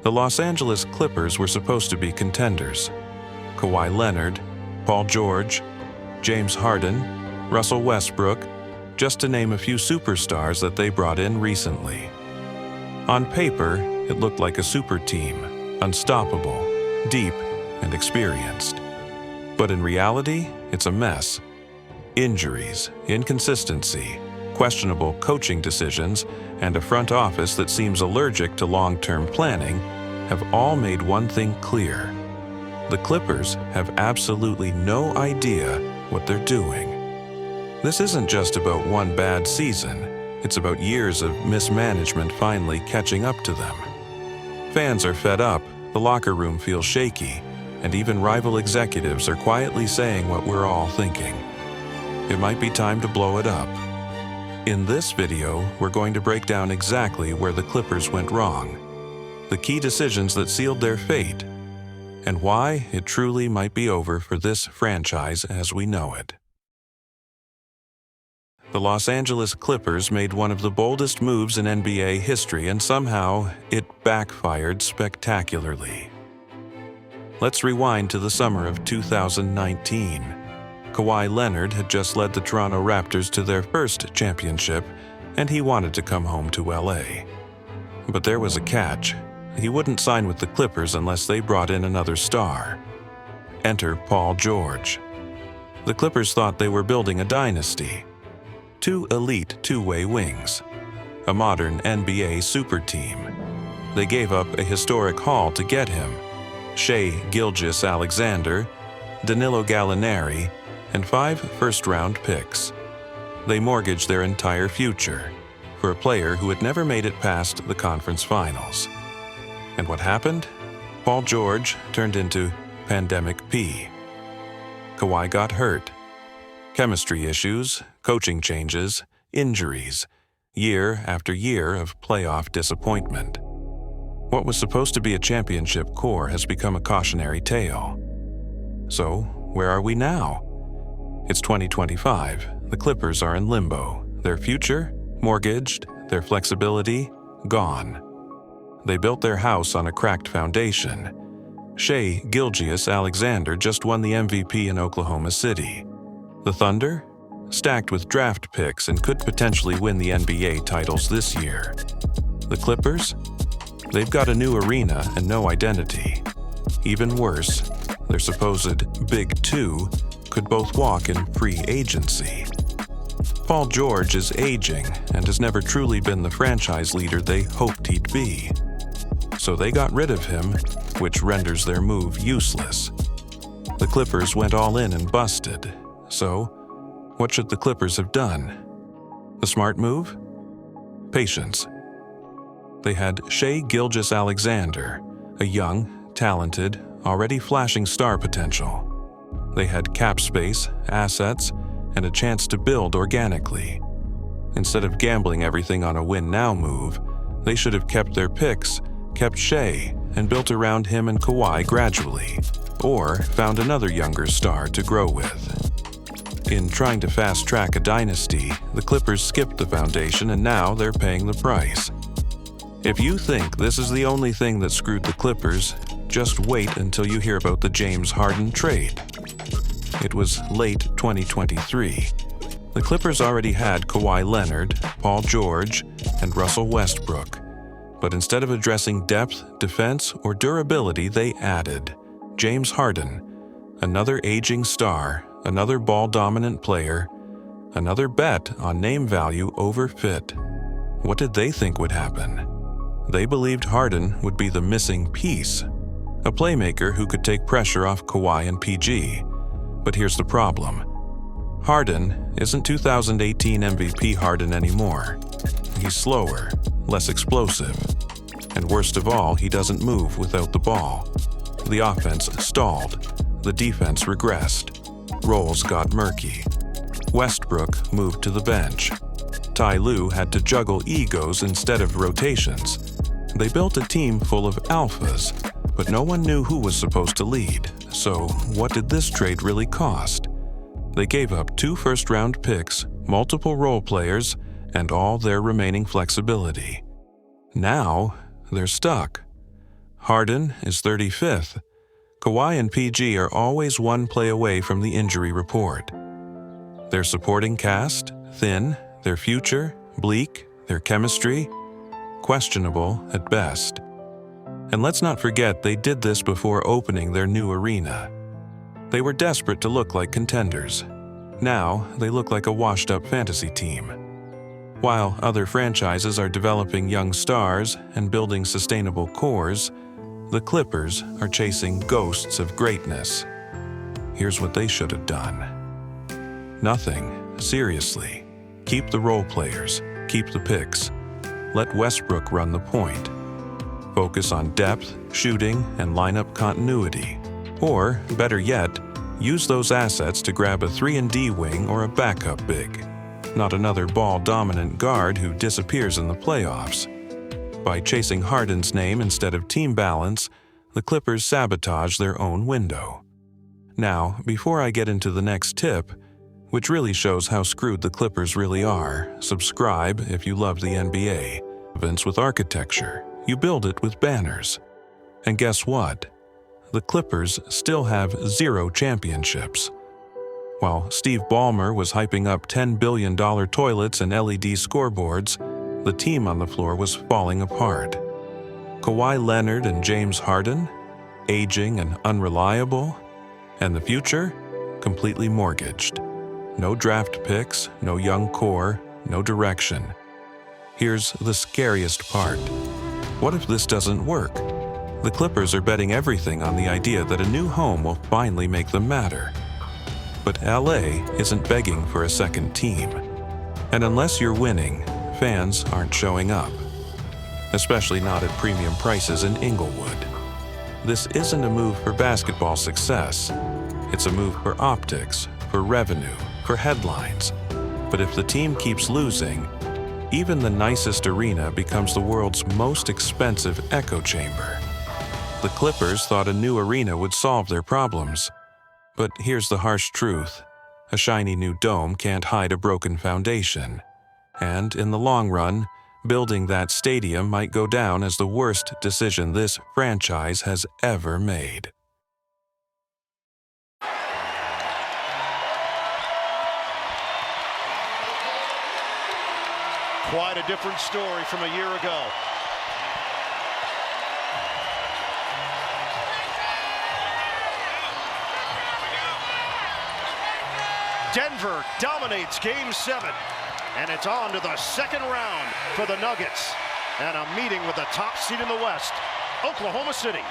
The Los Angeles Clippers were supposed to be contenders. Kawhi Leonard, Paul George, James Harden, Russell Westbrook, just to name a few superstars that they brought in recently. On paper, it looked like a super team, unstoppable, deep, and experienced. But in reality, it's a mess. Injuries, inconsistency, questionable coaching decisions, and a front office that seems allergic to long-term planning have all made one thing clear. The Clippers have absolutely no idea what they're doing. This isn't just about one bad season. It's about years of mismanagement finally catching up to them. Fans are fed up, the locker room feels shaky, and even rival executives are quietly saying what we're all thinking. It might be time to blow it up. In this video, we're going to break down exactly where the Clippers went wrong, the key decisions that sealed their fate, and why it truly might be over for this franchise as we know it. The Los Angeles Clippers made one of the boldest moves in NBA history, and somehow it backfired spectacularly. Let's rewind to the summer of 2019. Kawhi Leonard had just led the Toronto Raptors to their first championship, and he wanted to come home to LA. But there was a catch. He wouldn't sign with the Clippers unless they brought in another star. Enter Paul George. The Clippers thought they were building a dynasty. Two elite two-way wings. A modern NBA super team. They gave up a historic haul to get him. Shai Gilgeous-Alexander, Danilo Gallinari, and 5 first-round picks. They mortgaged their entire future for a player who had never made it past the conference finals. And what happened? Paul George turned into Pandemic P. Kawhi got hurt. Chemistry issues, coaching changes, injuries, year after year of playoff disappointment. What was supposed to be a championship core has become a cautionary tale. So, where are we now? It's 2025. The Clippers are in limbo. Their future, mortgaged, their flexibility, gone. They built their house on a cracked foundation. Shai Gilgeous-Alexander just won the MVP in Oklahoma City. The Thunder? Stacked with draft picks and could potentially win the NBA titles this year. The Clippers? They've got a new arena and no identity. Even worse, their supposed Big Two could both walk in free agency. Paul George is aging and has never truly been the franchise leader they hoped he'd be. So they got rid of him, which renders their move useless. The Clippers went all in and busted. So, what should the Clippers have done? The smart move? Patience. They had Shai Gilgeous-Alexander, a young, talented, already flashing star potential. They had cap space, assets, and a chance to build organically. Instead of gambling everything on a win-now move, they should have kept their picks, kept Shai, and built around him and Kawhi gradually, or found another younger star to grow with. In trying to fast-track a dynasty, the Clippers skipped the foundation and now they're paying the price. If you think this is the only thing that screwed the Clippers, just wait until you hear about the James Harden trade. It was late 2023. The Clippers already had Kawhi Leonard, Paul George, and Russell Westbrook. But instead of addressing depth, defense, or durability, they added James Harden, another aging star, another ball-dominant player, another bet on name value over fit. What did they think would happen? They believed Harden would be the missing piece, a playmaker who could take pressure off Kawhi and PG. But here's the problem. Harden isn't 2018 MVP Harden anymore. He's slower, less explosive, and worst of all, he doesn't move without the ball. The offense stalled, the defense regressed, roles got murky. Westbrook moved to the bench. Ty Lue had to juggle egos instead of rotations. They built a team full of alphas, but no one knew who was supposed to lead. So what did this trade really cost? They gave up 2 first-round picks, multiple role players, and all their remaining flexibility. Now, they're stuck. Harden is 35th. Kawhi and PG are always one play away from the injury report. Their supporting cast, thin, their future, bleak, their chemistry, questionable at best. And let's not forget they did this before opening their new arena. They were desperate to look like contenders. Now they look like a washed-up fantasy team. While other franchises are developing young stars and building sustainable cores, the Clippers are chasing ghosts of greatness. Here's what they should have done. Nothing, seriously. Keep the role players, keep the picks. Let Westbrook run the point. Focus on depth, shooting, and lineup continuity. Or, better yet, use those assets to grab a 3-and-D wing or a backup big. Not another ball-dominant guard who disappears in the playoffs. By chasing Harden's name instead of team balance, the Clippers sabotage their own window. Now, before I get into the next tip, which really shows how screwed the Clippers really are, subscribe if you love the NBA. Events with architecture, you build it with banners. And guess what? The Clippers still have 0 championships. While Steve Ballmer was hyping up $10 billion toilets and LED scoreboards, the team on the floor was falling apart. Kawhi Leonard and James Harden, aging and unreliable, and the future, completely mortgaged. No draft picks, no young core, no direction. Here's the scariest part. What if this doesn't work? The Clippers are betting everything on the idea that a new home will finally make them matter. But LA isn't begging for a second team. And unless you're winning, fans aren't showing up. Especially not at premium prices in Inglewood. This isn't a move for basketball success. It's a move for optics, for revenue, for headlines. But if the team keeps losing, even the nicest arena becomes the world's most expensive echo chamber. The Clippers thought a new arena would solve their problems. But here's the harsh truth. A shiny new dome can't hide a broken foundation. And in the long run, building that stadium might go down as the worst decision this franchise has ever made. Quite a different story from a year ago. Denver dominates Game 7, and it's on to the second round for the Nuggets, and a meeting with the top seed in the West, Oklahoma City.